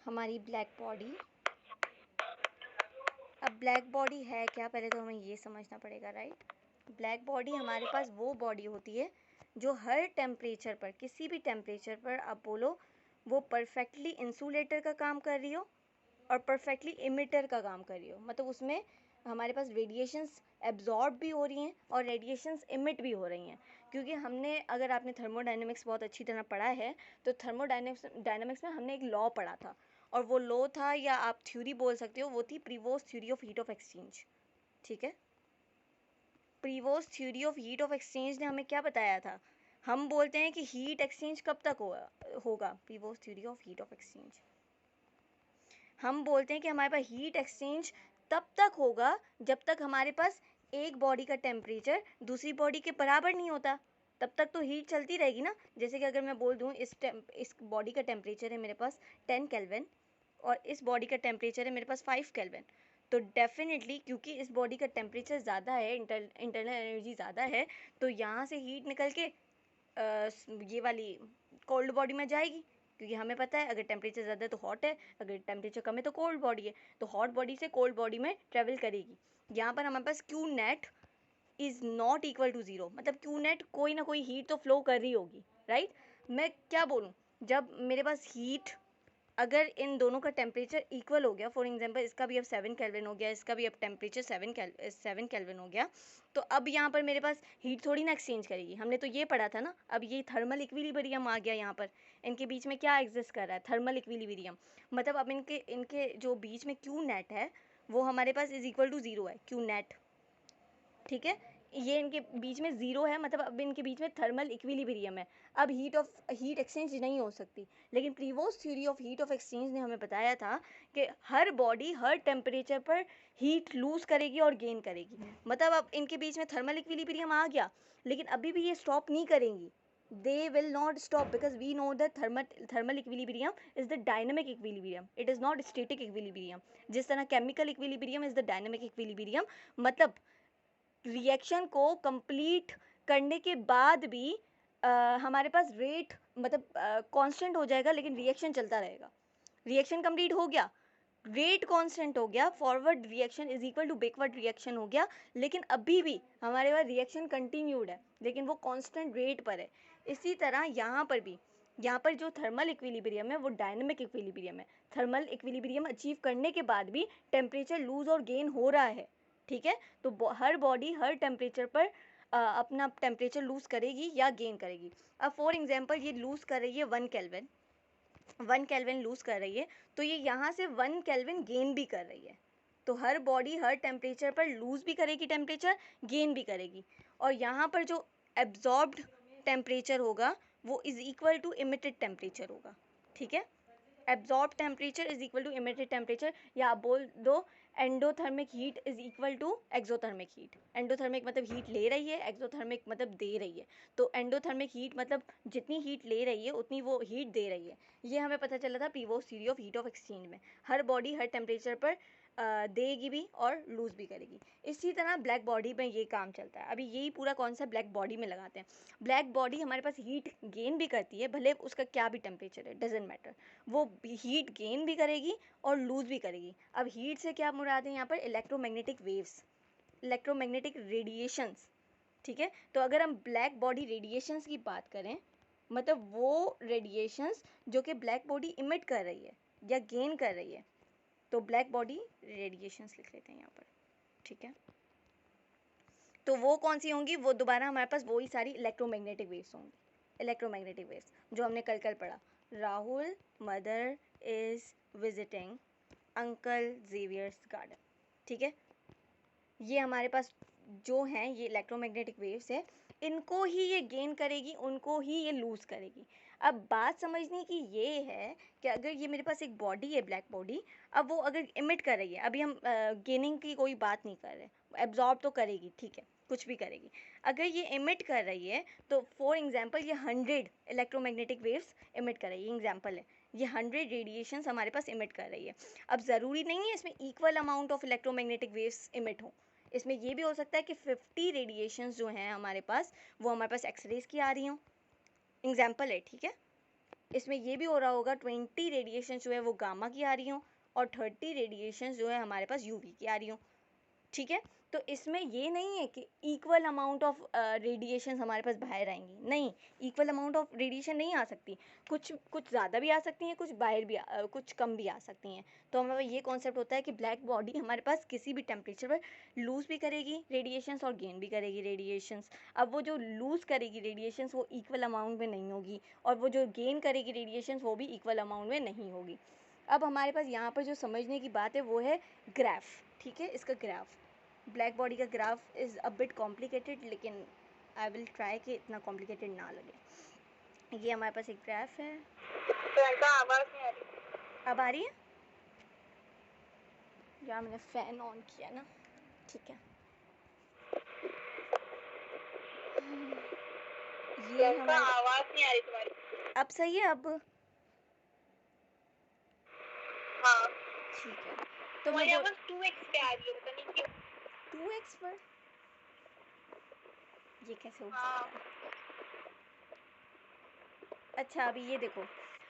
हमारी black body. अब black body है क्या, पहले तो हमें ये समझना पड़ेगा, राइट। ब्लैक बॉडी हमारे पास वो बॉडी होती है जो हर टेम्परेचर पर, किसी भी टेम्परेचर पर आप बोलो, वो परफेक्टली इंसुलेटर का काम कर रही हो और परफेक्टली इमिटर का काम कर रही हो। मतलब उसमें हमारे पास रेडिएशंस एब्जॉर्ब भी हो रही हैं और रेडिएशंस इमिट भी हो रही हैं। क्योंकि हमने, अगर आपने थर्मोडायनेमिक्स बहुत अच्छी तरह पढ़ा है तो थर्मोडायनेमिक्स में हमने एक लॉ पढ़ा था, और वो लॉ था, या आप थ्योरी बोल सकते हो, वो थी Prevost theory of heat of exchange. ठीक है, Prevost theory of heat of exchange ने हमें क्या बताया था? हम बोलते हैं कि हीट एक्सचेंज कब तक होगा Prevost theory of heat of exchange. हम बोलते हैं कि हमारे पास हीट एक्सचेंज तब तक होगा जब तक हमारे पास एक बॉडी का टेम्परेचर दूसरी बॉडी के बराबर नहीं होता, तब तक तो हीट चलती रहेगी ना। जैसे कि अगर मैं बोल दूँ इस बॉडी का टेम्परेचर है मेरे पास 10 केल्विन और इस बॉडी का टेम्परेचर है मेरे पास 5 केल्विन, तो डेफिनेटली क्योंकि इस बॉडी का टेम्परेचर ज़्यादा है, इंटरनल एनर्जी ज़्यादा है, तो यहाँ से हीट निकल के ये वाली कोल्ड बॉडी में जाएगी। क्योंकि हमें पता है अगर टेम्परेचर ज़्यादा है तो हॉट है, अगर टेम्परेचर कम है तो कोल्ड बॉडी है, तो हॉट बॉडी से कोल्ड बॉडी में ट्रेवल करेगी। यहाँ पर हमारे पास Q net is not equal to zero, मतलब क्यू नेट कोई ना कोई हीट तो फ्लो कर रही होगी, राइट। मैं क्या बोलूँ, जब मेरे पास हीट, अगर इन दोनों का टेम्परेचर इक्वल हो गया, फॉर एग्जांपल इसका भी अब 7 केल्विन हो गया, इसका भी अब टेम्परेचर 7 केल्विन हो गया, तो अब यहाँ पर मेरे पास हीट थोड़ी ना एक्सचेंज करेगी, हमने तो ये पढ़ा था ना। अब ये थर्मल इक्विलिब्रियम आ गया, यहाँ पर इनके बीच में क्या एग्जिस्ट कर रहा है, थर्मल इक्विलिब्रियम। मतलब अब इनके इनके जो बीच में क्यू नेट है वो हमारे पास इज इक्वल टू ज़ीरो है, क्यू नेट। ठीक है, ये इनके बीच में ज़ीरो है, मतलब अब इनके बीच में थर्मल इक्विलिब्रियम है। अब हीट एक्सचेंज नहीं हो सकती। लेकिन Prevost theory of heat of exchange ने हमें बताया था कि हर बॉडी हर टेम्परेचर पर हीट लूज करेगी और गेन करेगी। मतलब अब इनके बीच में थर्मल इक्विलिब्रियम आ गया, लेकिन अभी भी ये स्टॉप नहीं करेंगी। they will not stop because we know that thermal equilibrium is the dynamic equilibrium, it is not static equilibrium। जिस तरह chemical equilibrium is the dynamic equilibrium, मतलब रिएक्शन को कंप्लीट करने के बाद भी हमारे पास रेट मतलब कांस्टेंट हो जाएगा, लेकिन रिएक्शन चलता रहेगा। रिएक्शन कंप्लीट हो गया, रेट कांस्टेंट हो गया, forward reaction is equal to backward reaction हो गया, लेकिन अभी भी हमारे पास रिएक्शन कंटिन्यूड है, लेकिन वो कांस्टेंट रेट पर है। इसी तरह यहाँ पर भी, यहाँ पर जो थर्मल इक्विलिब्रियम है वो डायनेमिक इक्विलिब्रियम है। थर्मल इक्विलिब्रियम अचीव करने के बाद भी टेम्परेचर लूज और गेन हो रहा है। ठीक है, तो हर बॉडी हर टेम्परेचर पर अपना टेम्परेचर लूज़ करेगी या गेन करेगी। अब फॉर एग्जांपल ये लूज़ कर रही है 1 केल्विन लूज़ कर रही है, तो ये यहाँ से 1 केल्विन गेन भी कर रही है। तो हर बॉडी हर टेम्परेचर पर लूज़ भी करेगी टेम्परेचर, गेन भी करेगी। और यहाँ पर जो एब्जॉर्ब्ड टेम्परेचर होगा वो is equal to emitted temperature होगा। ठीक है, absorb temperature is equal to emitted temperature, या आप बोल दो endothermic heat is equal to exothermic heat. Endothermic मतलब हीट ले रही है, एक्सोथर्मिक मतलब दे रही है। तो एंडोथर्मिक हीट मतलब जितनी हीट ले रही है उतनी वो हीट दे रही है। ये हमें पता चला था previous theory of heat of exchange में। हर बॉडी हर टेम्परेचर पर देगी भी और लूज़ भी करेगी। इसी तरह ब्लैक बॉडी में ये काम चलता है। अभी यही पूरा कॉन्सेप्ट ब्लैक बॉडी में लगाते हैं। ब्लैक बॉडी हमारे पास हीट गेन भी करती है, भले उसका क्या भी टेम्परेचर है, डजेंट मैटर, वो हीट गेन भी करेगी और लूज़ भी करेगी। अब हीट से क्या मुराद है यहाँ पर? Electromagnetic waves, electromagnetic radiations. ठीक है, तो अगर हम ब्लैक बॉडी रेडिएशंस की बात करें, मतलब वो रेडिएशंस जो कि ब्लैक बॉडी इमिट कर रही है या गेन कर रही है, तो ब्लैक बॉडी रेडिएशंस लिख लेते हैं यहाँ पर। ठीक है, तो वो कौन सी होंगी? वो दोबारा हमारे पास वही सारी इलेक्ट्रोमैग्नेटिक वेव्स होंगी। इलेक्ट्रोमैग्नेटिक वेव्स जो हमने कल पढ़ा, Rahul mother is visiting uncle Xavier's garden. ठीक है, ये हमारे पास जो हैं ये इलेक्ट्रोमैग्नेटिक वेव्स है, इनको ही ये गेन करेगी, उनको ही ये लूज़ करेगी। अब बात समझने की ये है कि अगर ये मेरे पास एक बॉडी है ब्लैक बॉडी, अब वो अगर इमिट कर रही है, अभी हम गेनिंग की कोई बात नहीं कर रहे, एब्जॉर्ब तो करेगी, ठीक है, कुछ भी करेगी। अगर ये इमिट कर रही है तो फॉर एग्जांपल ये 100 इलेक्ट्रोमैग्नेटिक वेव्स इमिट कर रही है, एग्जांपल है, ये 100 रेडिएशंस हमारे पास इमिट कर रही है। अब ज़रूरी नहीं है इसमें equal amount of electromagnetic waves emit हो। इसमें ये भी हो सकता है कि 50 रेडिएशंस जो हैं हमारे पास वो हमारे पास एक्सरेज की आ रही हों, एग्जाम्पल है, ठीक है। इसमें ये भी हो रहा होगा 20 रेडिएशन जो है वो गामा की आ रही हो और 30 रेडिएशन जो है हमारे पास यूवी की आ रही हो, ठीक है। तो इसमें ये नहीं है कि इक्वल अमाउंट ऑफ रेडिएशन हमारे पास बाहर आएंगी, नहीं, इक्वल अमाउंट ऑफ रेडिएशन नहीं आ सकती, कुछ कुछ ज़्यादा भी आ सकती हैं, कुछ बाहर भी कुछ कम भी आ सकती हैं। तो हमें ये कॉन्सेप्ट होता है कि ब्लैक बॉडी हमारे पास किसी भी टेम्परेचर पर लूज़ भी करेगी रेडिएशंस और गेन भी करेगी रेडिएशंस। अब वो जो लूज़ करेगी रेडिएशंस वो इक्वल अमाउंट में नहीं होगी, और वो जो गेन करेगी रेडिएशंस वो भी इक्वल अमाउंट में नहीं होगी। अब हमारे पास यहाँ पर जो समझने की बात है वो है ग्राफ, ठीक है। इसका ग्राफ, ब्लैक बॉडी का graph is a bit complicated, लेकिन आई विल ट्राई कि इतना कॉम्प्लिकेटेड ना लगे। ये हमारे पास एक ग्राफ है। आवाज़ नहीं आ रही? अब आ रही है यार, मैंने फ़ैन ऑन किया ना, ठीक है। ये हमारे आवाज़ नहीं आ रही तुम्हारी। अब सही है अब? हाँ ठीक है। तो तुम्हारी आवाज़ 2x पे आ रही है, पता नहीं क्यों। 2x पर ये कैसे हो सकता है? अच्छा, अभी ये देखो,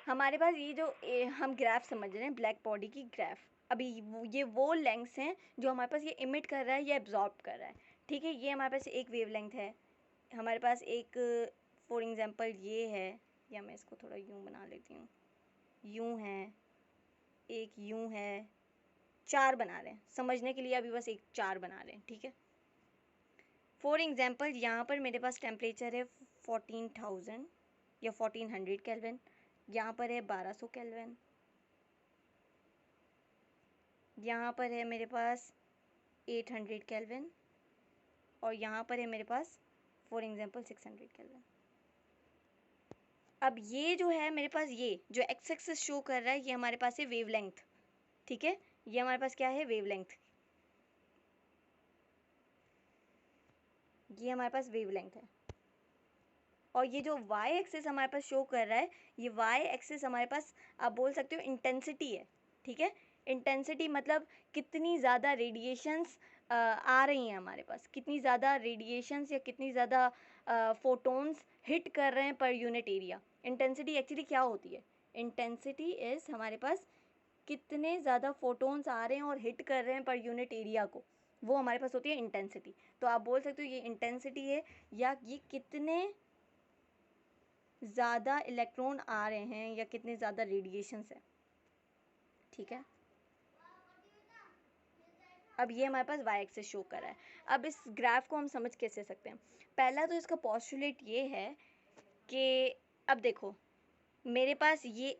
हमारे पास ये जो हम ग्राफ समझ रहे हैं ब्लैक बॉडी की ग्राफ, अभी ये वो लेंथ्स हैं जो हमारे पास ये इमिट कर रहा है या एब्जॉर्ब कर रहा है, ठीक है। ये हमारे पास एक वेवलेंथ है, हमारे पास एक फॉर एग्जांपल ये है, या मैं इसको थोड़ा यूं बना लेती हूँ, यूं है, एक यूं है, 4 बना रहे हैं समझने के लिए, अभी बस एक 4 बना रहे हैं, ठीक है। फॉर एग्जांपल यहाँ पर मेरे पास टेम्परेचर है 14,000 या 1400 केल्विन, यहाँ पर है 1200 केल्विन, यहाँ पर है मेरे पास 800 केल्विन, और यहाँ पर है मेरे पास फॉर एग्जांपल 600 केल्विन। अब ये जो है मेरे पास, ये जो एक्स एक्सिस शो कर रहा है ये हमारे पास है वेवलेंथ, ठीक है। ये हमारे पास क्या है? वेवलेंथ। ये हमारे पास वेवलेंथ है। और ये जो वाई एक्सिस हमारे पास शो कर रहा है, ये वाई एक्सिस हमारे पास आप बोल सकते हो इंटेंसिटी है, ठीक है। इंटेंसिटी मतलब कितनी ज़्यादा रेडिएशंस आ रही हैं हमारे पास, कितनी ज़्यादा रेडिएशंस या कितनी ज़्यादा फोटोन्स हिट कर रहे हैं per unit area. Intensity actually क्या होती है? इंटेंसिटी इज़ हमारे पास कितने ज़्यादा फोटोन्स आ रहे हैं और हिट कर रहे हैं पर यूनिट एरिया को, वो हमारे पास होती है इंटेंसिटी। तो आप बोल सकते हो ये इंटेंसिटी है, या ये कितने ज़्यादा इलेक्ट्रॉन आ रहे हैं या कितने ज़्यादा रेडिएशंस है, ठीक है। अब ये हमारे पास वाई एक्सिस शो कर रहा है। अब इस ग्राफ को हम समझ कैसे सकते हैं? पहला तो इसका पोस्टुलेट ये है कि अब देखो मेरे पास ये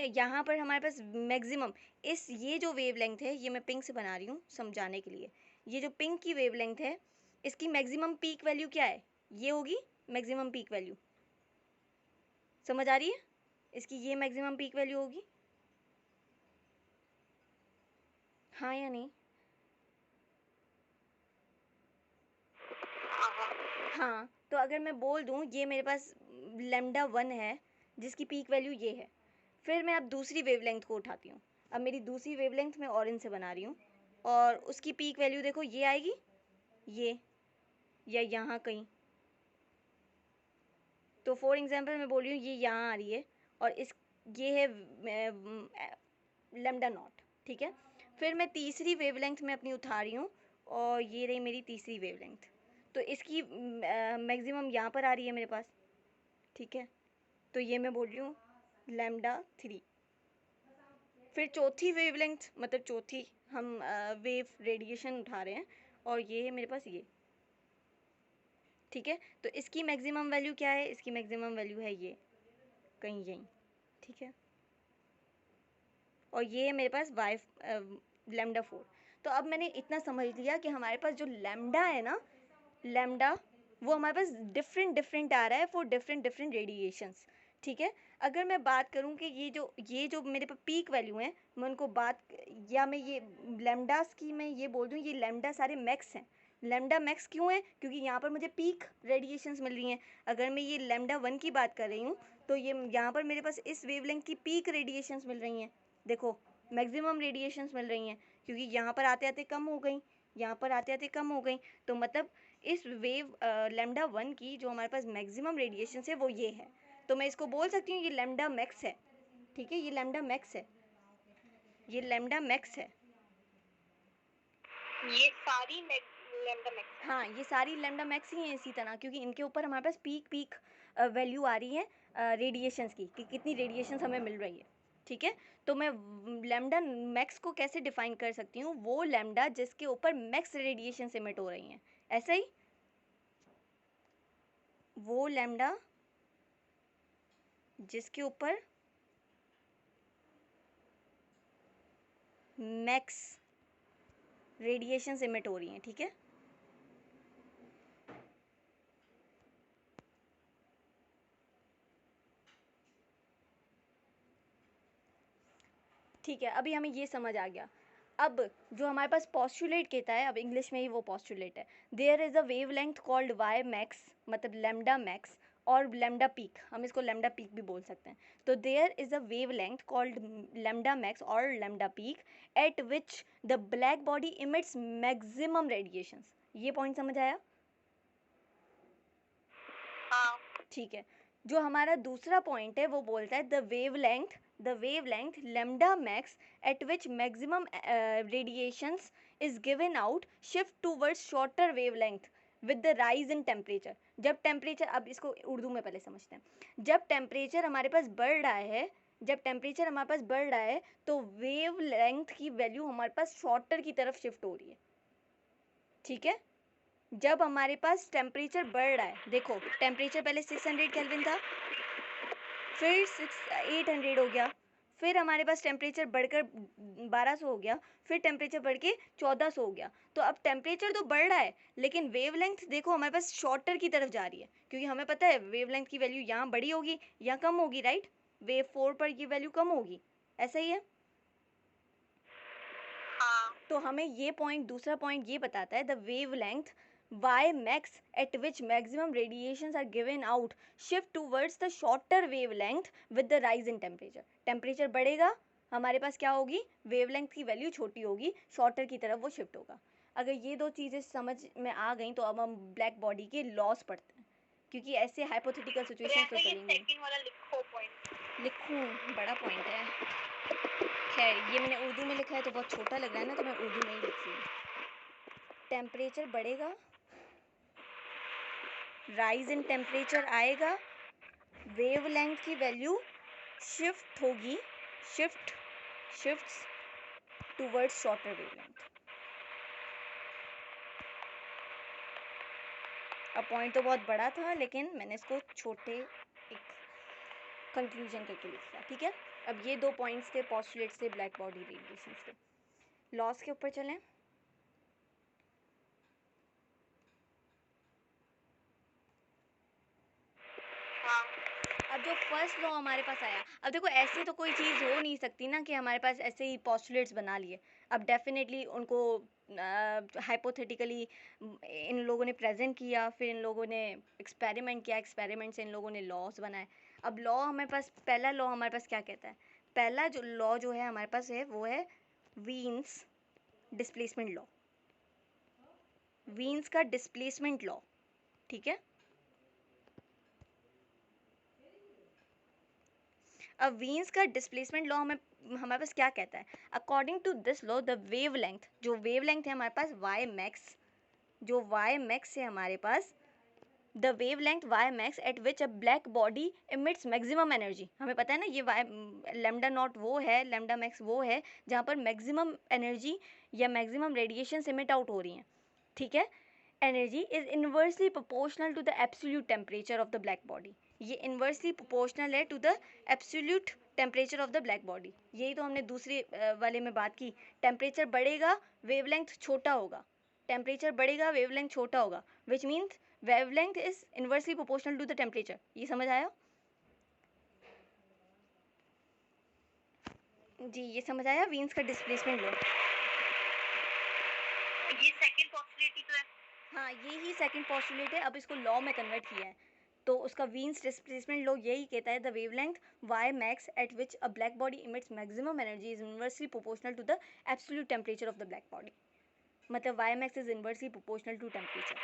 यहाँ पर हमारे पास मैक्सिमम इस ये जो वेवलेंथ है, ये मैं पिंक से बना रही हूँ समझाने के लिए, ये जो पिंक की वेवलेंथ है इसकी मैक्सिमम पीक वैल्यू क्या है? ये होगी मैक्सिमम पीक वैल्यू, समझ आ रही है? इसकी ये मैक्सिमम पीक वैल्यू होगी, हाँ या नहीं? हाँ, तो अगर मैं बोल दूँ ये मेरे पास λ1 है जिसकी पीक वैल्यू ये है, फिर मैं अब दूसरी वेवलेंथ को उठाती हूँ, अब मेरी दूसरी वेवलेंथ मैं ऑरेंज से बना रही हूँ, और उसकी पीक वैल्यू देखो ये आएगी, ये या यहाँ कहीं। तो फॉर एग्जांपल मैं बोल रही हूँ ये यहाँ आ रही है, और इस ये है λ0, ठीक है। फिर मैं तीसरी वेवलेंथ में अपनी उठा रही हूँ, और ये रही मेरी तीसरी वेवलेंथ, तो इसकी मैक्सिमम यहाँ पर आ रही है मेरे पास, ठीक है। तो ये मैं बोल रही हूँ λ3। फिर चौथी वेवलेंथ मतलब चौथी हम वेव रेडिएशन उठा रहे हैं, और ये है मेरे पास ये, ठीक है। तो इसकी मैक्सिमम वैल्यू क्या है? इसकी मैक्सिमम वैल्यू है ये कहीं यहीं, ठीक है। और ये है मेरे पास वाई λ4। तो अब मैंने इतना समझ लिया कि हमारे पास जो लैम्डा है ना, लैम्डा वो हमारे पास डिफरेंट आ रहा है फॉर डिफरेंट रेडिएशंस, ठीक है। अगर मैं बात करूं कि ये जो मेरे पास पीक वैल्यू हैं, मैं उनको बात, या मैं ये लैम्डास की मैं ये बोल दूं, ये लैम्डा सारे मैक्स हैं। लैम्डा मैक्स क्यों है? क्योंकि यहाँ पर मुझे पीक रेडिएशंस मिल रही हैं। अगर मैं ये λ1 की बात कर रही हूँ तो ये यहाँ पर मेरे पास इस वेवलेंथ की पीक रेडिएशंस मिल रही हैं, देखो मैक्सिमम रेडिएशंस मिल रही हैं, क्योंकि यहाँ पर आते आते कम हो गई, यहाँ पर आते आते कम हो गई। तो मतलब इस वेव λ1 की जो हमारे पास मैक्सिमम रेडिएशन है वो ये है। तो मैं इसको बोल सकती हूँ ये लैम्डा मैक्स है, ठीक है, ये लैम्डा मैक्स है, ये लैम्डा मैक्स है। ये सारी लैम्डा मैक्स। हाँ, ये सारी लैम्डा मैक्स ही हैं इसी तरह, क्योंकि इनके ऊपर हमारे पास पीक वैल्यू आ रही है रेडिएशंस की, कि कितनी रेडिएशंस हमें मिल रही है, ठीक है। तो मैं लैम्डा मैक्स को कैसे डिफाइन कर सकती हूँ, वो लैम्डा जिसके ऊपर मैक्स रेडिएशन एमिट हो रही हैं, ऐसा ही, वो लैम्डा जिसके ऊपर मैक्स रेडिएशंस एमिट हो रही हैं, ठीक है। ठीक है, अभी हमें ये समझ आ गया। अब जो हमारे पास पॉस्टुलेट कहता है, अब इंग्लिश में ही वो पॉस्टुलेट है, there is a wavelength called Y max, मतलब लैम्डा मैक्स और लैम्डा पीक, हम इसको लैम्डा पीक भी बोल सकते हैं। तो there is a wavelength called lambda max और lambda peak at which the black body emits maximum radiations. ये पॉइंट समझ आया? हाँ। ठीक है, जो हमारा दूसरा पॉइंट है वो बोलता है the wave length lambda max at which maximum radiations is given out shift towards shorter wavelength with the rise in temperature। जब टेम्परेचर, अब इसको उर्दू में पहले समझते हैं, जब टेम्परेचर हमारे पास बढ़ रहा है, जब टेम्परेचर हमारे पास बढ़ रहा है तो वेव लेंथ की वैल्यू हमारे पास शॉर्टर की तरफ शिफ्ट हो रही है, ठीक है। जब हमारे पास टेम्परेचर बढ़ रहा है, देखो टेम्परेचर पहले 600 केल्विन था, फिर 800 हो गया, फिर हमारे पास टेम्परेचर बढ़कर 1200 हो गया, फिर टेम्परेचर बढ़ के 1400 हो गया। तो अब टेम्परेचर तो बढ़ रहा है लेकिन वेवलेंथ देखो हमारे पास शॉर्टर की तरफ जा रही है, क्योंकि हमें पता है वेवलेंथ की वैल्यू यहाँ बड़ी होगी या कम होगी, राइट। वेव 4 पर ये वैल्यू कम होगी, ऐसा ही है। तो हमें ये पॉइंट, दूसरा पॉइंट ये बताता है the wavelength y max at which maximum radiations are given out shift towards the shorter wavelength with the rise in temperature। Temperature बढ़ेगा, हमारे पास क्या होगी, वेवलेंथ की वैल्यू छोटी होगी, शॉर्टर की तरफ वो शिफ्ट होगा। अगर ये दो चीज़ें समझ में आ गई तो अब हम ब्लैक बॉडी के लॉस पढ़ते हैं, क्योंकि ऐसे हाइपोथेटिकल सिचुएशंस तो चलेंगे। लिखूं, बड़ा पॉइंट है। खैर ये मैंने उर्दू में लिखा है तो बहुत छोटा लग रहा है ना, तो मैं उर्दू में ही लिख रही हूँ। टेम्परेचर बढ़ेगा, राइज इन टेम्परेचर आएगा, वेवलेंथ की वैल्यू शिफ्ट होगी, शिफ्ट्स टुवर्ड्स शॉर्टर वेवलेंथ। अब पॉइंट तो बहुत बड़ा था लेकिन मैंने इसको छोटे एक कंक्लूजन करके लिखा, ठीक है। अब ये दो पॉइंट्स थे पॉस्टुलेट्स थे ब्लैक बॉडी रेडिएशंस के। लॉस के ऊपर चलें। अब जो फर्स्ट लॉ हमारे पास आया, अब देखो ऐसे तो कोई चीज़ हो नहीं सकती ना कि हमारे पास ऐसे ही पॉस्टुलेट्स बना लिए। अब डेफिनेटली उनको हाइपोथेटिकली इन लोगों ने प्रेजेंट किया, फिर इन लोगों ने एक्सपेरिमेंट किया, एक्सपेरिमेंट से इन लोगों ने लॉस बनाए। अब लॉ हमारे पास, पहला लॉ हमारे पास क्या कहता है, पहला जो लॉ जो है हमारे पास है वो है वीन्स डिस्प्लेसमेंट लॉ, वीन्स का डिस्प्लेसमेंट लॉ, ठीक है। अब वीन्स का डिस्प्लेसमेंट लॉ हमें, हमारे पास क्या कहता है, according to this law the wavelength, जो वेवलेंथ है हमारे पास वाई मैक्स, जो वाई मैक्स है हमारे पास, the wavelength Y max at which a black body emits maximum energy, हमें पता है ना ये वाई लैम्डा नॉट वो है, लैम्डा मैक्स वो है जहाँ पर मैक्सिमम एनर्जी या मैक्सिमम रेडिएशन इमिट आउट हो रही हैं, ठीक है। Energy is inversely proportional to the absolute temperature of the black body, ये इन्वर्सली प्रोपोर्शनल है to the absolute temperature of the black body. यही तो हमने दूसरे वाले में बात की, टेम्परेचर बढ़ेगा वेवलेंथ छोटा होगा, टेम्परेचर बढ़ेगा वेवलेंथ छोटा होगा, which means wavelength is inversely proportional to the temperature. ये समझ आया जी, ये समझ आया वीन्स का डिस्प्लेसमेंट लॉ। ये सेकंड पॉस्टुलेट ही तो है। हाँ, ये ही सेकंड पॉस्टुलेट है, अब इसको लॉ में कन्वर्ट किया है। तो उसका वीन्स डिस्प्लेसमेंट लॉ यही कहता है the wavelength Y max at which a black body emits maximum energy is inversely proportional to the absolute temperature of the black body, मतलब Y max is inversely proportional to temperature,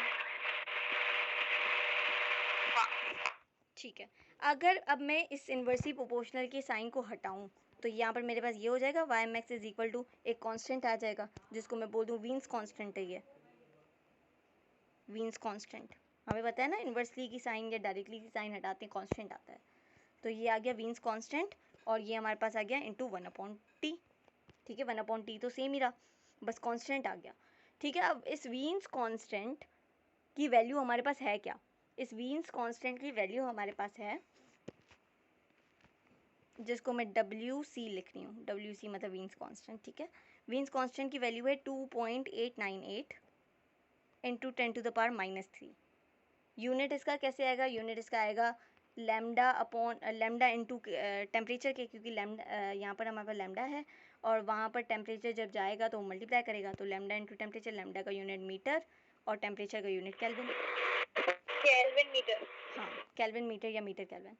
ठीक है, अगर अब मैं इस इन्वर्सली प्रोपोर्शनल के sign को हटाऊं तो यहाँ पर मेरे पास ये हो जाएगा Y M X is equal to एक कांस्टेंट आ जाएगा जिसको मैं बोल दूँ वीन्स कांस्टेंट है ये वीन्स कांस्टेंट। हमें पता है ना इन्वर्सली की साइन या डायरेक्टली की साइन हटाते हैं कांस्टेंट आता है, तो ये आ गया वीन्स कांस्टेंट और ये हमारे पास आ गया इंटू 1/t। ठीक है, 1/t तो सेम ही रहा, बस कांस्टेंट आ गया। ठीक है, अब इस वीन्स कांस्टेंट की वैल्यू हमारे पास है क्या? इस वीन्स कांस्टेंट की वैल्यू हमारे पास है जिसको मैं WC लिख रही हूँ, WC मतलब वीन्स कांस्टेंट। ठीक है, वीन्स कांस्टेंट की वैल्यू है 2.898 इंटू 10⁻³ यूनिट इसका कैसे आएगा? यूनिट इसका आएगा lambda upon lambda into temperature के, क्योंकि लैम्डा यहाँ पर हमारे पास लैम्डा है और वहाँ पर टेम्परेचर जब जाएगा तो मल्टीप्लाई करेगा, तो लैम्डा इंटू टेम्परेचर, लैम्डा का यूनिट मीटर और टेम्परेचर का यूनिट केल्विन। Kelvin metre. हाँ, केल्विन मीटर या मीटर केल्विन।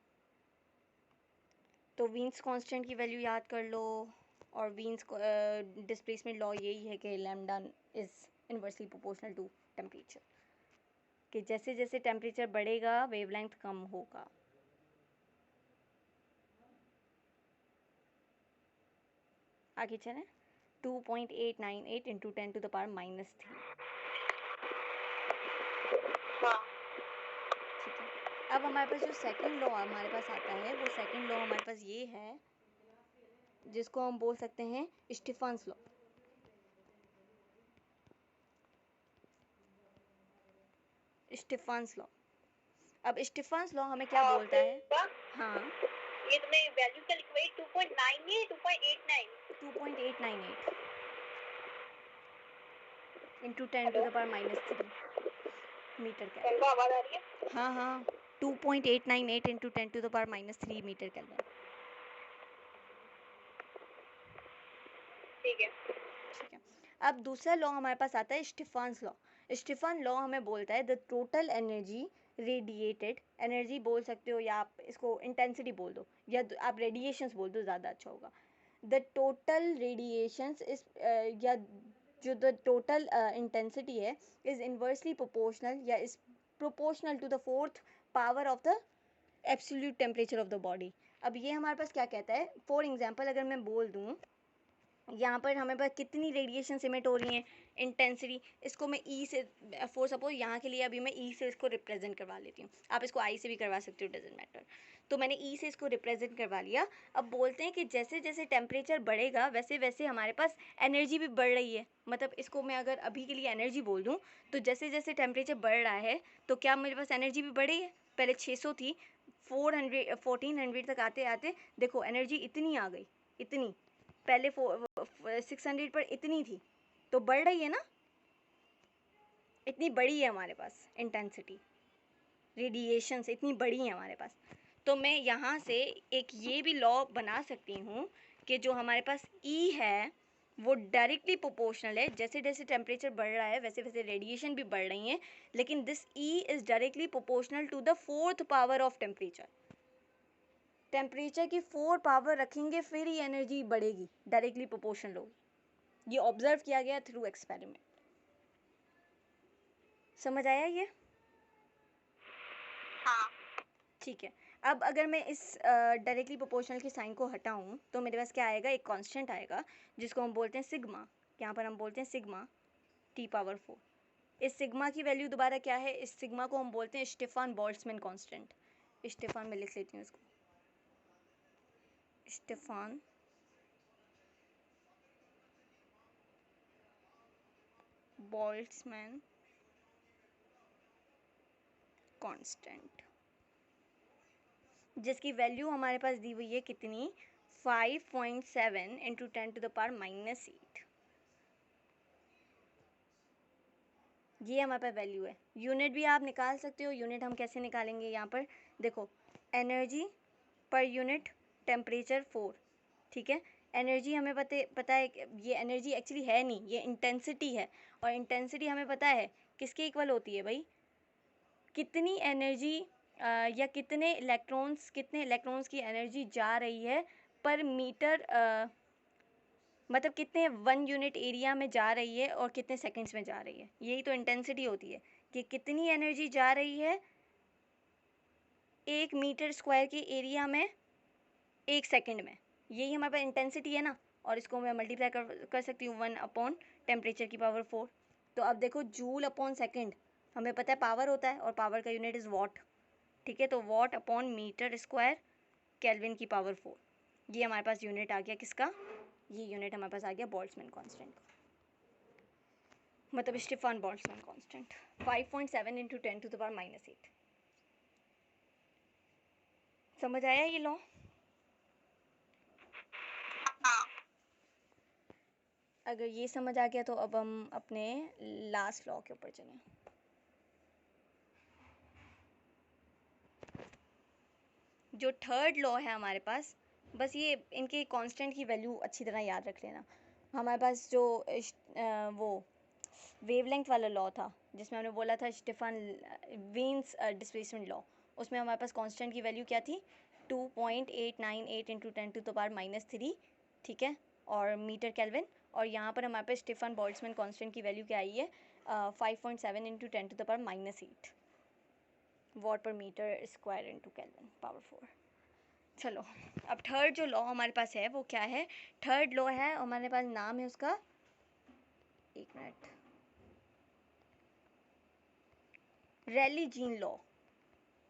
तो वीन्स कांस्टेंट की वैल्यू याद कर लो और वीन्स डिस्प्लेसमेंट लॉ यही है कि lambda is inversely proportional to temperature, कि जैसे जैसे टेम्परेचर बढ़ेगा वेवलेंथ कम होगा। आगे चलें, 2.898 इंटू 10⁻³ हाँ ठीक है, अब हमारे पास जो सेकंड लॉ हमारे पास आता है वो सेकंड लॉ हमारे पास ये है जिसको हम बोल सकते हैं स्टीफन्स लॉ। स्टीफन्स लॉ, अब स्टीफन्स लॉ हमें क्या बोलता है? हाँ, ये तुम्हें वैल्यू क्या लिखवाई? 2.9 या 2.89? 2.898 इंटू 10⁻³ मीटर केल्विन। आवाज आ रही है? हाँ हाँ, 2.898 इंटू 10⁻³ मीटर केल्विन। ठीक है। ठीक है, अब दूसरा लॉ हमारे पास आता है स्टीफन्स लॉ। स्टीफन लॉ हमें बोलता है the total energy radiated, energy बोल सकते हो या आप इसको इंटेंसिटी बोल दो या आप रेडिएशंस बोल दो, ज़्यादा अच्छा होगा। द टोटल रेडिएशंस इस या जो द टोटल इंटेंसिटी है इज़ इन्वर्सली प्रोपोर्शनल या is proportional to the 4th power of the absolute temperature of the body. अब ये हमारे पास क्या कहता है? फॉर एग्जांपल अगर मैं बोल दूँ यहाँ पर हमें पास कितनी रेडिएशन इमिट हो रही है, इंटेंसिटी, इसको मैं ई से, फॉर सपोज यहाँ के लिए अभी मैं ई से इसको रिप्रेजेंट करवा लेती हूँ, आप इसको आई से भी करवा सकते हो, डजेंट मैटर। तो मैंने ई से इसको रिप्रेजेंट करवा लिया। अब बोलते हैं कि जैसे जैसे टेम्परेचर बढ़ेगा वैसे वैसे हमारे पास एनर्जी भी बढ़ रही है। मतलब इसको मैं अगर अभी के लिए एनर्जी बोल दूँ तो जैसे जैसे टेम्परेचर बढ़ रहा है तो क्या मेरे पास एनर्जी भी बढ़ी है? पहले 600 थी, 1400 तक आते आते देखो एनर्जी इतनी आ गई, इतनी, पहले 600 पर इतनी थी, तो बढ़ रही है ना, इतनी बड़ी है हमारे पास इंटेंसिटी, रेडिएशंस इतनी बड़ी है हमारे पास। तो मैं यहाँ से एक ये भी लॉ बना सकती हूँ कि जो हमारे पास ई है वो डायरेक्टली प्रोपोर्शनल है, जैसे जैसे टेम्परेचर बढ़ रहा है वैसे वैसे रेडिएशन भी बढ़ रही हैं, लेकिन this E is directly proportional to the 4th power of temperature. Temperature की 4 पावर रखेंगे फिर ही एनर्जी बढ़ेगी, डायरेक्टली प्रोपोर्शनल होगी। ये ऑब्जर्व किया गया थ्रू एक्सपेरिमेंट। समझ आया ये? हाँ ठीक है, अब अगर मैं इस डायरेक्टली प्रोपोर्शनल की साइन को हटाऊं तो मेरे पास क्या आएगा? एक कांस्टेंट आएगा जिसको हम बोलते हैं सिग्मा, यहाँ पर हम बोलते हैं सिग्मा T⁴। इस सिग्मा की वैल्यू दोबारा क्या है? इस सिग्मा को हम बोलते हैं स्टीफन बोल्ट्जमैन कांस्टेंट। स्टीफन में लिख लेती हूँ इसको, स्टीफन बोल्ट्जमैन कांस्टेंट, जिसकी वैल्यू हमारे पास दी हुई है कितनी? 5.7 इंटू 10⁻⁸। ये हमारे पास वैल्यू है। यूनिट भी आप निकाल सकते हो। यूनिट हम कैसे निकालेंगे? यहाँ पर देखो, एनर्जी पर यूनिट टेम्परेचर 4, ठीक है। एनर्जी हमें पता है कि ये एनर्जी एक्चुअली है नहीं, ये इंटेंसिटी है, और इंटेंसिटी हमें पता है किसके इक्वल होती है भाई? कितनी एनर्जी या कितने इलेक्ट्रॉन्स की एनर्जी जा रही है पर मीटर, मतलब कितने 1 यूनिट एरिया में जा रही है और कितने सेकंड्स में जा रही है। यही तो इंटेंसिटी होती है कि कितनी एनर्जी जा रही है 1 मीटर स्क्वायर के एरिया में 1 सेकंड में, यही हमारे पास इंटेंसिटी है ना, और इसको मैं मल्टीप्लाई कर सकती हूँ 1 अपॉन टेम्परेचर की पावर 4। तो अब देखो जूल अपॉन सेकंड हमें पता है पावर होता है, और पावर का यूनिट इज़ वॉट, ठीक है। तो watt upon metre square kelvin की पावर 4, ये हमारे पास यूनिट आ गया किसका, ये यूनिट हमारे पास आ गया बोल्ट्जमैन कांस्टेंट का, मतलब स्टीफन बोल्ट्जमैन कांस्टेंट। 5.7 इंटू 10⁻⁻8। समझ आया ये लॉ? हाँ। अगर ये समझ आ गया तो अब हम अपने लास्ट लॉ के ऊपर चलें। जो थर्ड लॉ है हमारे पास, बस ये इनके कांस्टेंट की वैल्यू अच्छी तरह याद रख लेना। हमारे पास जो वो वेवलेंथ वाला लॉ था जिसमें हमने बोला था स्टीफन वीन्स डिस्प्लेसमेंट लॉ, उसमें हमारे पास कांस्टेंट की वैल्यू क्या थी, 2.898 इंटू 10⁻³ ठीक है, और मीटर केल्विन। और यहाँ पर हमारे पास स्टीफन बोल्ट्जमैन कांस्टेंट की वैल्यू क्या आई है, 5.7 into 10⁻⁻8 watt per metre square into kelvin power 4। चलो अब थर्ड जो लॉ हमारे पास है वो क्या है, थर्ड लॉ है हमारे पास, नाम है उसका, एक minute, rally Jeans law.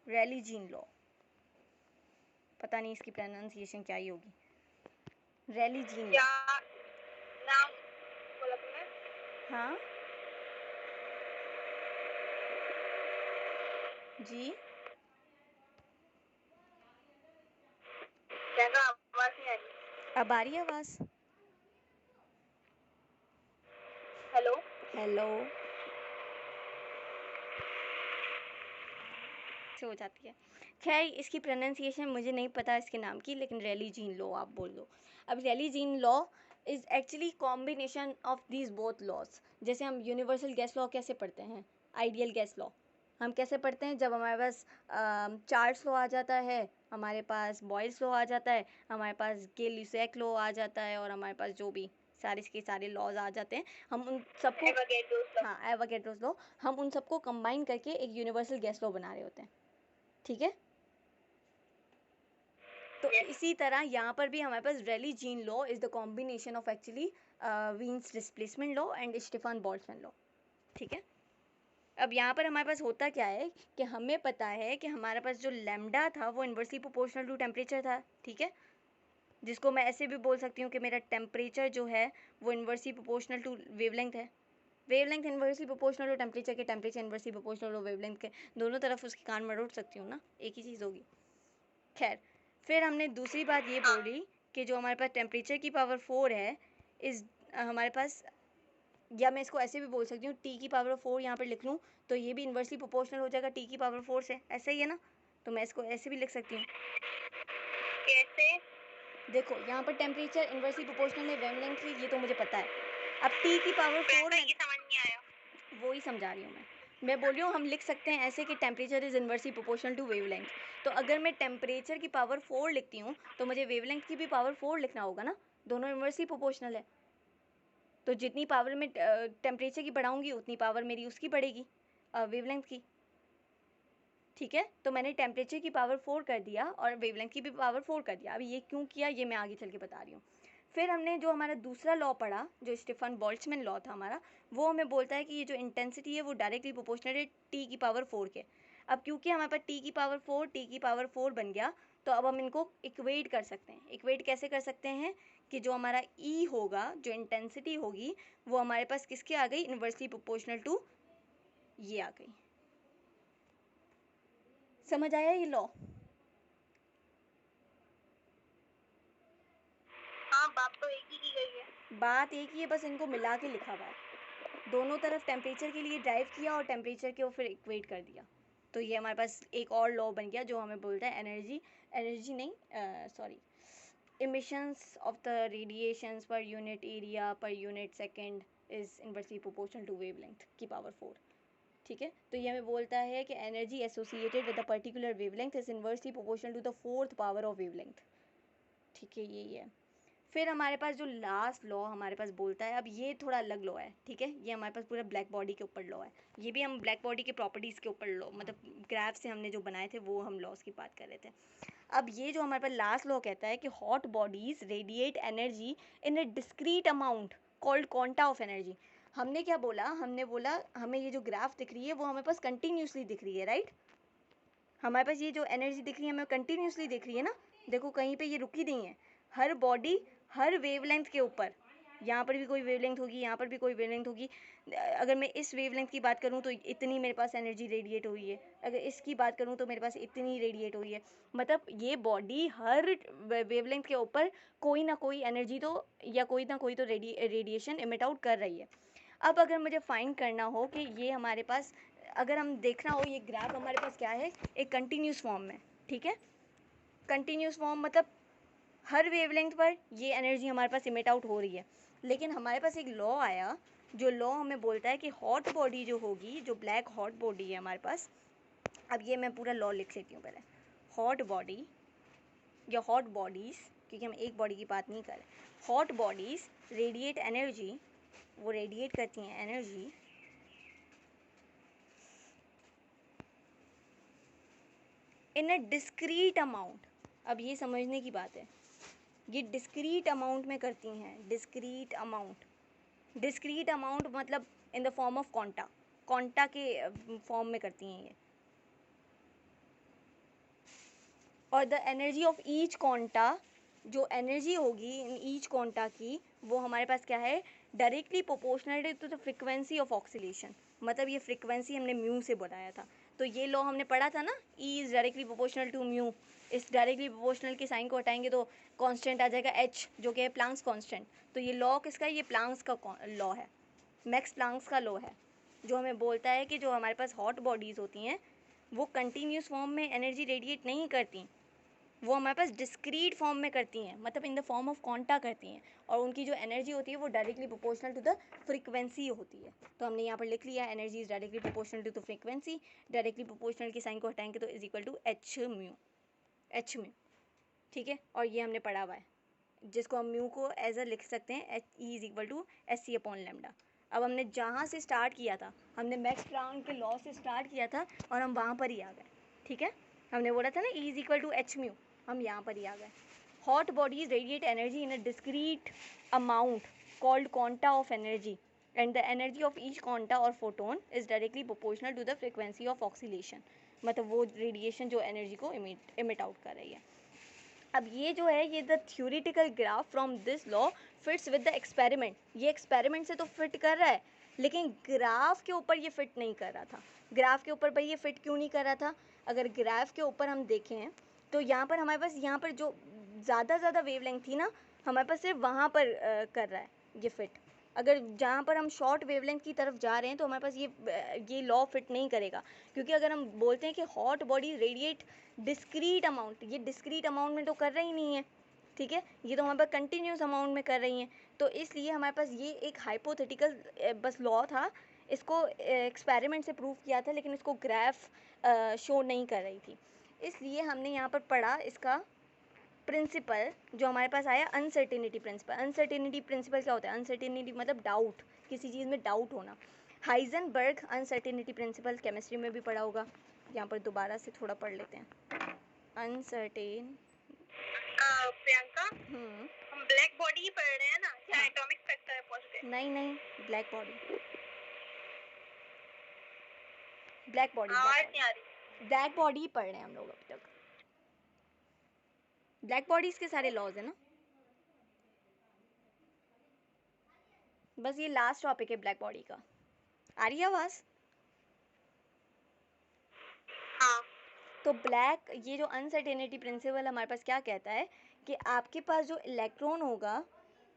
Rally Jeans law, पता नहीं इसकी प्रोनाउंसिएशन क्या ही होगी, रैली जीन लॉ। क्या नाम बोला तुमने? हाँ जी, क्या आवाज नहीं आ रही? अब आ रही है आवाज़? हेलो। हेलो, से हो जाती है। खैर इसकी प्रोनाउंसिएशन मुझे नहीं पता इसके नाम की, लेकिन रैली जीन लॉ आप बोल दो। अब Rayleigh Jeans law is actually combination of these both laws. जैसे हम यूनिवर्सल गैस लॉ कैसे पढ़ते हैं, आइडियल गैस लॉ हम कैसे पढ़ते हैं, जब हमारे पास चार्ल्स लॉ आ जाता है, हमारे पास बॉयल्स लॉ आ जाता है, हमारे पास गे-लुसाक लॉ आ जाता है, और हमारे पास जो भी सारे के सारे लॉज आ जाते हैं, हम उन सबको, एवोगैड्रोस लॉ। हाँ एवोगैड्रोस लॉ, हम उन सबको कंबाइन करके एक यूनिवर्सल गैस लॉ बना रहे होते हैं, ठीक है। तो इसी तरह यहाँ पर भी हमारे पास Rayleigh Jeans law is the combination of actually Wien's displacement law and Stefan Boltzmann law, ठीक है। अब यहाँ पर हमारे पास होता क्या है कि हमें पता है कि हमारे पास जो लैम्डा था वो इन्वर्सली प्रोपोर्शनल टू टेम्परेचर था, ठीक है, जिसको मैं ऐसे भी बोल सकती हूँ कि मेरा टेम्परेचर जो है वो इन्वर्सली प्रोपोर्शनल टू वेवलेंथ है। Wavelength inversely proportional to temperature के, temperature inversely proportional to wavelength के, दोनों तरफ उसकी कान मरोड़ सकती हूँ ना, एक ही चीज़ होगी। खैर फिर हमने दूसरी बात ये बोली कि जो हमारे पास टेम्परेचर की पावर 4 है इस हमारे पास, या मैं इसको ऐसे भी बोल सकती हूँ टी की पावर 4 यहाँ पर लिख लूँ तो ये भी इन्वर्सली प्रोपोर्शनल हो जाएगा टी की पावर 4 से, ऐसा ही है ना, तो मैं इसको ऐसे भी लिख सकती हूँ। कैसे? देखो यहाँ पर टेम्परेचर इन्वर्सली प्रोपोर्शनल है वेवलेंथ से, ये तो मुझे पता है। अब टी की पावर 4 ये समझ नहीं आया। वो ही समझा रही हूँ मैं बोल रही हूँ हम लिख सकते हैं ऐसे कि temperature is inversely proportional to wavelength. तो अगर मैं टेम्परेचर की पावर 4 लिखती हूँ तो मुझे वेवलेंथ की भी पावर 4 लिखना होगा ना, दोनों इन्वर्सली प्रोपोर्शनल है। तो जितनी पावर मैं टेम्परेचर की बढ़ाऊंगी उतनी पावर मेरी उसकी बढ़ेगी, वेवलेंथ की, ठीक है। तो मैंने टेम्परेचर की पावर 4 कर दिया और वेवलेंथ की भी पावर 4 कर दिया। अभी ये क्यों किया ये मैं आगे चल के बता रही हूँ। फिर हमने जो हमारा दूसरा लॉ पढ़ा जो स्टीफन बोल्ट्जमैन लॉ था हमारा, वो हमें बोलता है कि ये जो इंटेंसिटी है वो डायरेक्टली प्रोपोर्शनल है टी की पावर 4 के। अब क्योंकि हमारे पास टी की पावर 4 टी की पावर 4 बन गया, तो अब हम इनको इक्वेट कर सकते हैं। इक्वेट कैसे कर सकते हैं कि जो हमारा ई होगा, जो इंटेंसिटी होगी, वो हमारे पास किसके आ गई, इन्वर्सली प्रोपोर्शनल टू ये आ गई। समझ आया ये लॉ? हाँ, बात तो एक ही की गई है। बात एक ही है, बस इनको मिला के लिखा हुआ है। दोनों तरफ टेम्परेचर के लिए ड्राइव किया और टेम्परेचर के फिर इक्वेट कर दिया। तो ये हमारे पास एक और लॉ बन गया जो हमें बोलता है एनर्जी नहीं, sorry, emissions of the radiations per unit area per unit second is inversely proportional to wavelength की पावर 4, ठीक है। तो ये हमें बोलता है कि energy associated with a particular wavelength is inversely proportional to the 4th power of wavelength, ठीक है, यही है। फिर हमारे पास जो लास्ट लॉ हमारे पास बोलता है, अब ये थोड़ा अलग लॉ है, ठीक है, ये हमारे पास पूरा ब्लैक बॉडी के ऊपर लॉ है, ये भी हम ब्लैक बॉडी के प्रॉपर्टीज़ के ऊपर लॉ, मतलब ग्राफ से हमने जो बनाए थे वो हम लॉस की बात कर रहे थे। अब ये जो हमारे पास लास्ट लॉ कहता है कि hot bodies radiate energy in A discrete amount called quanta of energy. हमने क्या बोला, हमने बोला हमें ये जो ग्राफ दिख रही है वो हमारे पास कंटिन्यूसली दिख रही है, राइट। हमारे पास ये जो एनर्जी दिख रही है हमें कंटिन्यूसली दिख रही है ना, देखो कहीं पे ये रुकी नहीं है, हर बॉडी हर वेवलेंथ के ऊपर, यहाँ पर भी कोई वेवलेंथ होगी, यहाँ पर भी कोई वेवलेंथ होगी। अगर मैं इस वेवलेंथ की बात करूँ तो इतनी मेरे पास एनर्जी रेडिएट हुई है, अगर इसकी बात करूँ तो मेरे पास इतनी रेडिएट हुई है, मतलब ये बॉडी हर वेवलेंथ के ऊपर कोई ना कोई एनर्जी तो या कोई ना कोई तो रेडिएशन इमिट आउट कर रही है। अब अगर मुझे फाइंड करना हो कि ये हमारे पास, अगर हम देखना हो ये ग्राफ हमारे पास क्या है, एक कंटिन्यूस फॉर्म में, ठीक है, कंटिन्यूस फॉर्म मतलब हर वेवलेंथ पर ये एनर्जी हमारे पास इमिट आउट हो रही है। लेकिन हमारे पास एक लॉ आया, जो लॉ हमें बोलता है कि हॉट बॉडी जो होगी, जो ब्लैक हॉट बॉडी है हमारे पास, अब ये मैं पूरा लॉ लिख लेती हूँ पहले। हॉट बॉडी या हॉट बॉडीज़, क्योंकि हम एक बॉडी की बात नहीं कर रहे, हॉट बॉडीज़ रेडिएट एनर्जी, वो रेडिएट करती हैं energy in a discrete amount. अब ये समझने की बात है, ये डिस्क्रीट अमाउंट में करती हैं, डिस्क्रीट अमाउंट, डिस्क्रीट अमाउंट मतलब in the form of quanta, quanta के फॉर्म में करती हैं ये। और the energy of each quanta, जो एनर्जी होगी इन ईच क्वांटा की, वो हमारे पास क्या है, directly proportional to the frequency of oscillation, मतलब ये फ्रीक्वेंसी हमने म्यू से बताया था, तो ये लॉ हमने पढ़ा था ना, E is directly proportional to mu, इस डायरेक्टली प्रोपोर्शनल के साइन को हटाएंगे तो कांस्टेंट आ जाएगा एच, जो कि है प्लांक्स कांस्टेंट। तो ये लॉ किसका है, ये प्लांक्स का लॉ है, मैक्स प्लांक्स का लॉ है, जो हमें बोलता है कि जो हमारे पास हॉट बॉडीज़ होती हैं वो कंटिन्यूस फॉर्म में एनर्जी रेडिएट नहीं करती, वो हमारे पास डिस्क्रीट फॉर्म में करती हैं, मतलब in the form of quanta करती हैं, और उनकी जो एनर्जी होती है वो directly proportional to the frequency होती है। तो हमने यहाँ पर लिख लिया energy is directly proportional to the frequency, directly proportional के साइन को हटाएंगे तो is equal to H mu, H mu, ठीक है। और ये हमने पढ़ा हुआ है, जिसको हम म्यू को एज अ लिख सकते हैं H E is equal to S C upon lambda. अब हमने जहाँ से स्टार्ट किया था, हमने मैक्स प्लांक के लॉ से स्टार्ट किया था और हम वहाँ पर ही आ गए, ठीक है। हमने बोला था ना E is equal to H mu, हम यहाँ पर ही आ गए। Hot bodies radiate energy in a discrete amount called quanta of energy and the energy of each quanta or photon is directly proportional to the frequency of oscillation, मतलब वो radiation जो energy को इमिट आउट कर रही है। अब ये जो है, ये the theoretical graph from this law fits with the experiment, ये एक्सपेरिमेंट से तो फिट कर रहा है, लेकिन ग्राफ के ऊपर ये फिट नहीं कर रहा था। ग्राफ के ऊपर भाई ये फिट क्यों नहीं कर रहा था, अगर ग्राफ के ऊपर हम देखें तो यहाँ पर हमारे पास, यहाँ पर जो ज़्यादा वेवलेंथ थी ना, हमारे पास सिर्फ वहाँ पर कर रहा है ये फिट। अगर जहाँ पर हम शॉर्ट वेवलेंथ की तरफ जा रहे हैं तो हमारे पास ये लॉ फिट नहीं करेगा, क्योंकि अगर हम बोलते हैं कि hot body radiate discrete amount, ये डिस्क्रीट अमाउंट में तो कर रही नहीं है, ठीक है, ये तो हमारे पास कंटिन्यूस अमाउंट में कर रही हैं, तो इसलिए हमारे पास ये एक हाइपोथेटिकल बस लॉ था, इसको एक्सपेरिमेंट से प्रूव किया था, लेकिन इसको ग्राफ शो नहीं कर रही थी। इसलिए हमने यहाँ पर पढ़ा इसका प्रिंसिपल जो हमारे पास आया, अनसर्टेनिटी प्रिंसिपल। अनसर्टेनिटी प्रिंसिपल क्या होता है, अनसर्टेनिटी मतलब डाउट, किसी चीज़ में डाउट होना। हाइजेनबर्ग अनसर्टेनिटी प्रिंसिपल केमिस्ट्री में भी पढ़ा होगा, यहाँ पर दोबारा से थोड़ा पढ़ लेते हैं। अनसर्टेन प्रियंका, हम ब्लैक बॉडी ही पढ़ रहे हैं ना, या एटॉमिक स्ट्रक्चर है पॉजिटिव? नहीं, ब्लैक बॉडी, ब्लैक बॉडी, आवाज नहीं आ रही। ब्लैक बॉडी ही पढ़ रहे हैं हम लोग अभी तक, ब्लैक बॉडीज के सारे लॉज है ना, बस ये लास्ट टॉपिक है ब्लैक बॉडी का। आ रही है आवाज़? हाँ। तो ब्लैक, ये जो अनसर्टेनिटी प्रिंसिपल हमारे पास क्या कहता है कि आपके पास जो इलेक्ट्रॉन होगा,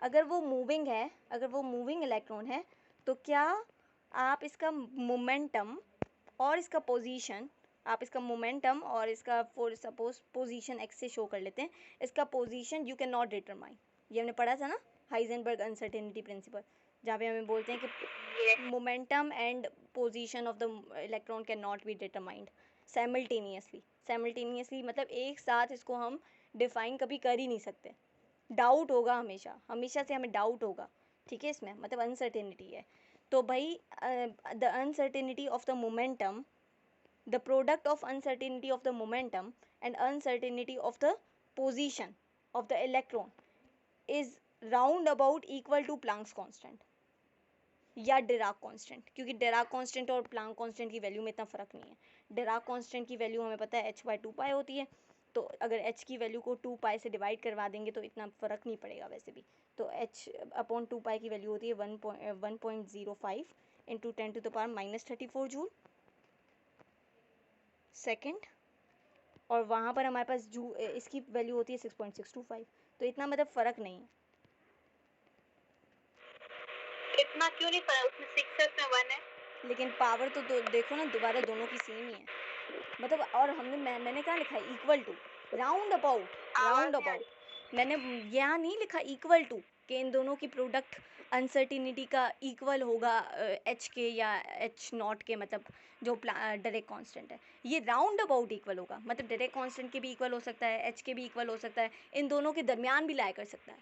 अगर वो मूविंग है, अगर वो मूविंग इलेक्ट्रॉन है, तो क्या आप इसका मोमेंटम और इसका पोजीशन, आप इसका मोमेंटम और इसका, फॉर सपोज पोजीशन एक्स से शो कर लेते हैं, इसका position you can not determine, ये हमने पढ़ा था ना हाइजेनबर्ग अनसर्टेनिटी प्रिंसिपल, जहाँ पे हमें बोलते हैं कि momentum and position of the electron can not be determined simultaneously मतलब एक साथ इसको हम डिफाइन कभी कर ही नहीं सकते, डाउट होगा हमेशा, हमेशा से हमें डाउट होगा, ठीक है, इसमें मतलब अनसर्टेनिटी है। तो भाई the uncertainty of the momentum, the product of uncertainty of the momentum and uncertainty of the position of the electron is round about equal to Planck's constant या डिराक कांस्टेंट, क्योंकि डिराक कांस्टेंट और Planck constant की value में इतना फ़र्क नहीं है। Dirac constant की वैल्यू हमें पता है h/2 होती है, तो अगर h की वैल्यू को 2 से डिवाइड करवा देंगे तो इतना फ़र्क नहीं पड़ेगा वैसे भी। तो h/2 की वैल्यू होती है 1.05 इंटू 10⁻³ जूल सेकेंड, और वहाँ पर हमारे पास इसकी वैल्यू होती है 6.625, तो इतना मतलब फ़र्क नहीं है। इतना क्यों नहीं पता, उसमें 6 है उसमें 1 है। लेकिन पावर तो देखो ना, दोबारा दोनों की सेम ही है, मतलब। और मैंने कहाँ लिखा है इक्वल टू, राउंड अबाउट मैंने यहाँ नहीं लिखा इक्वल टू कि इन दोनों की प्रोडक्ट अनसर्टिनिटी का इक्वल होगा एच के या h0 के, मतलब जो डायरेक्ट कांस्टेंट है, ये राउंड अबाउट इक्वल होगा, मतलब डायरेक्ट कांस्टेंट के भी इक्वल हो सकता है, एच के भी इक्वल हो सकता है, इन दोनों के दरमियान भी लाया कर सकता है,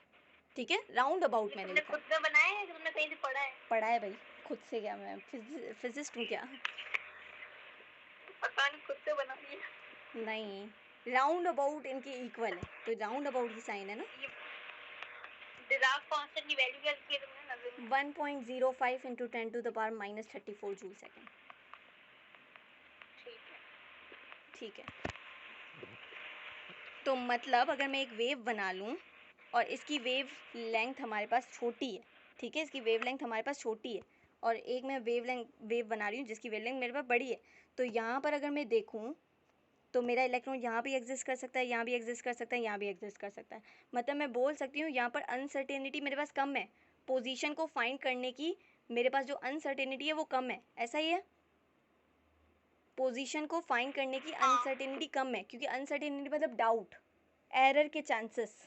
ठीक है। राउंड अबाउट मैंने लिखा, खुद से बनाया है कि तुमने कहीं से पढ़ा है भाई, खुद से क्या, मैं फिजिस्ट हूँ क्या? पता नहीं, खुद से बना दिया। नहीं, राउंड अबाउट इनके इक्वल है, तो राउंड अबाउट की साइन है ना। डिराक कांस्टेंट की वैल्यू क्या लिखी है तुमने नजर में? 1.05 इंटू 10⁻³ जूल सेकेंड, ठीक है। तो मतलब अगर मैं एक वेव बना लूँ और इसकी वेव लेंथ हमारे पास छोटी है, ठीक है, इसकी वेव लेंथ हमारे पास छोटी है, और एक मैं वेव बना रही हूँ जिसकी वेव लेंथ मेरे पास बड़ी है, तो यहाँ पर अगर मैं देखूँ तो मेरा इलेक्ट्रॉन यहाँ भी एग्जिस्ट कर सकता है, यहाँ भी एग्जिस्ट कर सकता है, यहाँ भी एग्जिस्ट कर सकता है, मतलब मैं बोल सकती हूँ यहाँ पर अनसर्टेनिटी मेरे पास कम है, पोजीशन को फाइंड करने की मेरे पास जो अनसर्टेनिटी है वो कम है, ऐसा ही है। पोजीशन को फाइंड करने की अनसर्टेनिटी कम है, क्योंकि अनसर्टेनिटी मतलब डाउट, एरर के चांसेस,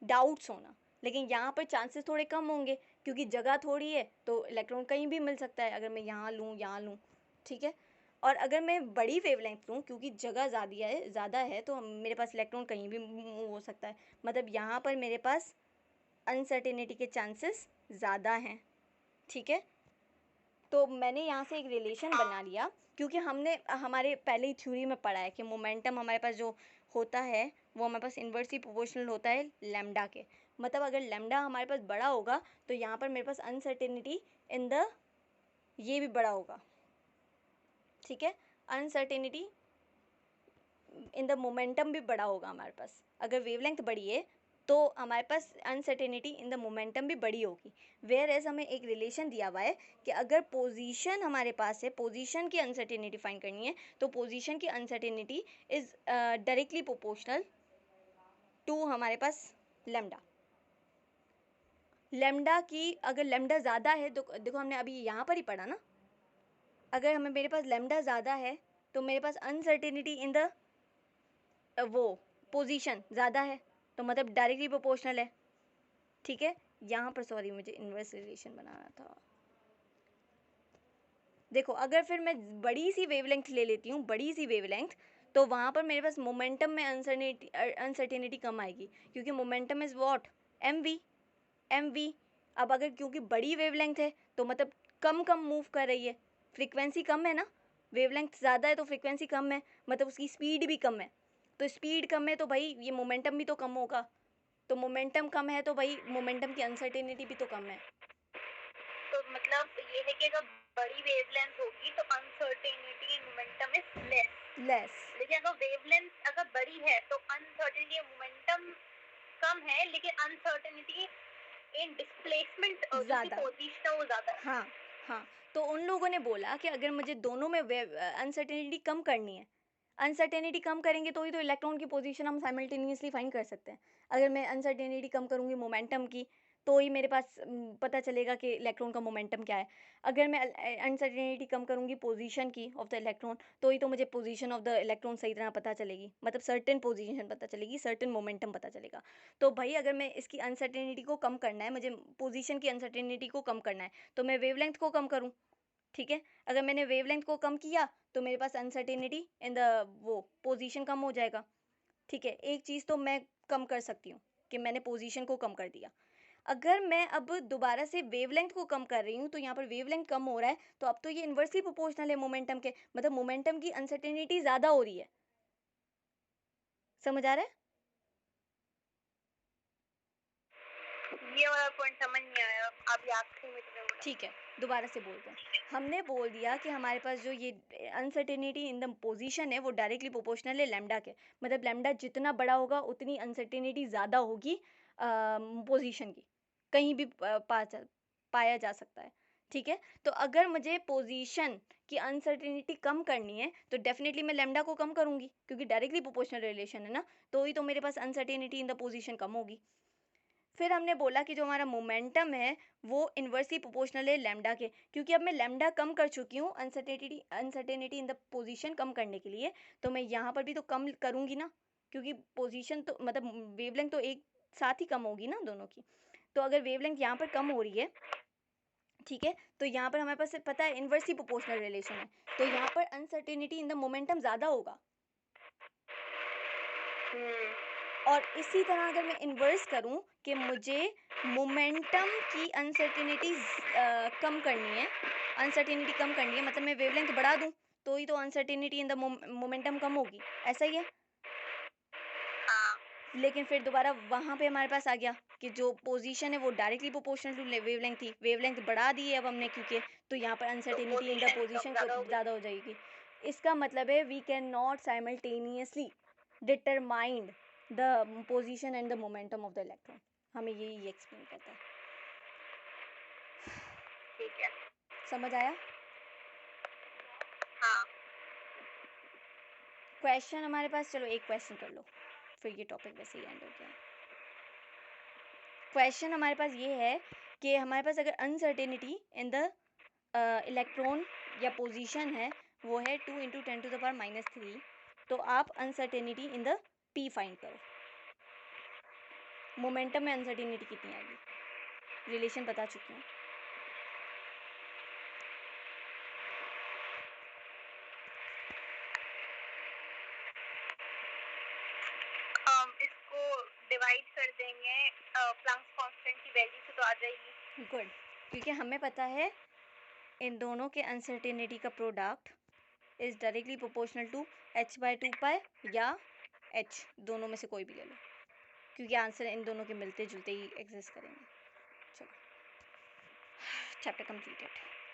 डाउट्स होना, लेकिन यहाँ पर चांसेस थोड़े कम होंगे क्योंकि जगह थोड़ी है, तो इलेक्ट्रॉन कहीं भी मिल सकता है, अगर मैं यहाँ लूँ, ठीक है। और अगर मैं बड़ी वेवलेंथ लूँ, क्योंकि जगह ज़्यादा है तो मेरे पास इलेक्ट्रॉन कहीं भी मूव हो सकता है, मतलब यहाँ पर मेरे पास अनसर्टेनिटी के चांसेस ज़्यादा हैं, ठीक है। तो मैंने यहाँ से एक रिलेशन बना लिया, क्योंकि हमने हमारे पहले ही थ्योरी में पढ़ा है कि मोमेंटम हमारे पास जो होता है वो हमारे पास इन्वर्सली प्रोपोर्शनल होता है लैम्डा के, मतलब अगर लैम्डा हमारे पास बड़ा होगा तो यहाँ पर मेरे पास अनसर्टेनिटी इन द ये भी बड़ा होगा, ठीक है, अनसर्टेनिटी इन द मोमेंटम भी बड़ा होगा हमारे पास, अगर वेवलेंथ बड़ी है तो हमारे पास अनसर्टेनिटी इन द मोमेंटम भी बड़ी होगी। वेयर एज हमें एक रिलेशन दिया हुआ है कि अगर पोजीशन हमारे पास है, पोजीशन की अनसर्टेनिटी फाइंड करनी है, तो पोजीशन की uncertainty is directly proportional to हमारे पास लेमडा। लेमडा की अगर लेमडा ज़्यादा है तो देखो हमने अभी यहाँ पर ही पढ़ा ना, अगर हमें मेरे पास लेमडा ज़्यादा है तो मेरे पास अनसर्टेनिटी इन द वो पोजीशन ज़्यादा है, तो मतलब डायरेक्टली प्रोपोर्शनल है, ठीक है। यहाँ पर सॉरी मुझे इन्वर्स रिलेशन बनाना था। देखो अगर फिर मैं बड़ी सी वेवलेंथ ले लेती हूँ, बड़ी सी वेवलेंथ, तो वहाँ पर मेरे पास मोमेंटम में अनसर्टेनिटी कम आएगी, क्योंकि momentum is what, M V. अब अगर क्योंकि बड़ी वेवलेंथ है तो मतलब कम मूव कर रही है, फ्रीक्वेंसी कम है ना, वेवलेंथ ज़्यादा है तो फ्रीक्वेंसी कम है, मतलब उसकी स्पीड भी कम है, तो स्पीड कम है तो भाई ये मोमेंटम भी तो कम होगा, तो मोमेंटम कम है तो भाई मोमेंटम की अनसर्टेनिटी भी तो कम है। तो मतलब ये है कि अगर बड़ी वेवलेंथ होगी तो uncertainty in momentum is less, लेकिन अगर वेवलेंथ अगर बड़ी है तो अनसर्टेनिटी मोमेंटम कम है, लेकिन अनसर्टेनिटी इन डिस्प्लेसमेंट ज़्यादा, पोजीशन है वो ज़्यादा है। हाँ, तो उन लोगों ने बोला कि अगर मुझे दोनों में अनसर्टेनिटी कम करनी है, अनसर्टेनिटी कम करेंगे तो ही तो इलेक्ट्रॉन की पोजीशन हम साइमल्टेनियसली फाइंड कर सकते हैं। अगर मैं अनसर्टेनिटी कम करूँगी मोमेंटम की तो ही मेरे पास पता चलेगा कि इलेक्ट्रॉन का मोमेंटम क्या है। अगर मैं अनसर्टेनिटी कम करूँगी पोजीशन की ऑफ द इलेक्ट्रॉन तो ही तो मुझे पोजीशन ऑफ द इलेक्ट्रॉन सही तरह पता चलेगी, मतलब सर्टेन पोजीशन पता चलेगी, सर्टेन मोमेंटम पता चलेगा। तो भाई अगर मैं इसकी अनसर्टेनिटी को कम करना है, मुझे पोजीशन की अनसर्टेनिटी को कम करना है, तो मैं वेवलेंथ को कम करूँ, ठीक है। अगर मैंने वेवलेंथ को कम किया तो मेरे पास अनसर्टेनिटी इन द वो पोजीशन कम हो जाएगा, ठीक है। एक चीज़ तो मैं कम कर सकती हूँ, कि मैंने पोजीशन को कम कर दिया। अगर मैं अब दोबारा से वेवलेंथ को कम कर रही हूँ तो यहाँ पर वेवलेंथ कम हो रहा है, तो अब तो ये इन्वर्सली प्रोपोर्शनल है मोमेंटम के, मतलब मोमेंटम की अनसर्टेनिटी ज़्यादा हो रही है। समझ आ रहा है? ये वाला पॉइंट समझ नहीं आया, आप आखिरी में बोला। ठीक है, दोबारा से बोलते हैं। हमने बोल दिया कि हमारे पास जो ये अनसर्टेनिटी इन द पोजीशन है वो डायरेक्टली प्रोपोर्शनल है लैम्डा के, मतलब लैम्डा जितना बड़ा होगा उतनी अनसर्टेनिटी ज़्यादा होगी पोजीशन की, कहीं भी पाया जा सकता है। ठीक है, तो अगर मुझे पोजीशन की अनसर्टेनिटी कम करनी है तो डेफिनेटली मैं लैम्डा को कम करूंगी, क्योंकि डायरेक्टली प्रोपोर्शनल रिलेशन है ना, तो ही तो मेरे पास अनसर्टेनिटी इन द पोजीशन कम होगी। फिर हमने बोला कि जो हमारा मोमेंटम है वो इन्वर्सली प्रोपोर्शनल है लैम्डा के, क्योंकि अब मैं लैम्डा कम कर चुकी हूँ अनसर्टेनिटी इन द पोजीशन कम करने के लिए, तो मैं यहाँ पर भी तो कम करूँगी ना, क्योंकि पोजीशन तो मतलब वेवलेंथ तो एक साथ ही कम होगी ना दोनों की। तो अगर वेवलेंथ यहाँ पर कम हो रही है, ठीक है, तो यहाँ पर हमारे पास पता है इन्वर्सली प्रोपोर्शनल रिलेशन है, तो यहाँ पर अनसर्टेनिटी इन द मोमेंटम ज़्यादा होगा। और इसी तरह अगर मैं इन्वर्स करूं कि मुझे मोमेंटम की अनसर्टेनिटी कम करनी है, अनसर्टेनिटी कम करनी है, मतलब मैं वेवलेंथ बढ़ा दूं तो ही तो अनसर्टेनिटी इन द मोमेंटम कम होगी, ऐसा ही है। लेकिन फिर दोबारा वहाँ पे हमारे पास आ गया कि जो पोजीशन है वो डायरेक्टली प्रोपोर्शनल टू वेवलेंथ थी, वेवलेंथ बढ़ा दी है अब हमने क्योंकि, तो यहाँ पर अनसर्टेनिटी इन द पोजीशन ज़्यादा हो जाएगी। इसका मतलब है we can not simultaneously determine the position and the momentum of the electron. हमें यही एक्सप्लेन करता है। ठीक है, समझ आया? हाँ। क्वेश्चन हमारे पास, चलो एक क्वेश्चन कर लो फिर ये टॉपिक वैसे ही एंड हो गया। क्वेश्चन हमारे पास ये है कि हमारे पास अगर अनसर्टेनिटी इन द इलेक्ट्रॉन या पोजीशन है वो है 2 × 10⁻³ तो आप uncertainty in the P find करो। मोमेंटम में अनसर्टेनिटी कितनी आएगी, रिलेशन बता चुकी हूँ। इसको डिवाइड कर देंगे प्लैंक्स कांस्टेंट की वैल्यू से तो आ जाएगी। गुड, क्योंकि हमें पता है इन दोनों के अनसर्टेनिटी का product is directly proportional to h/2π या h, दोनों में से कोई भी ले लो, क्योंकि आंसर इन दोनों के मिलते जुलते ही एग्जिस्ट करेंगे। चलो, चैप्टर कंप्लीटेड।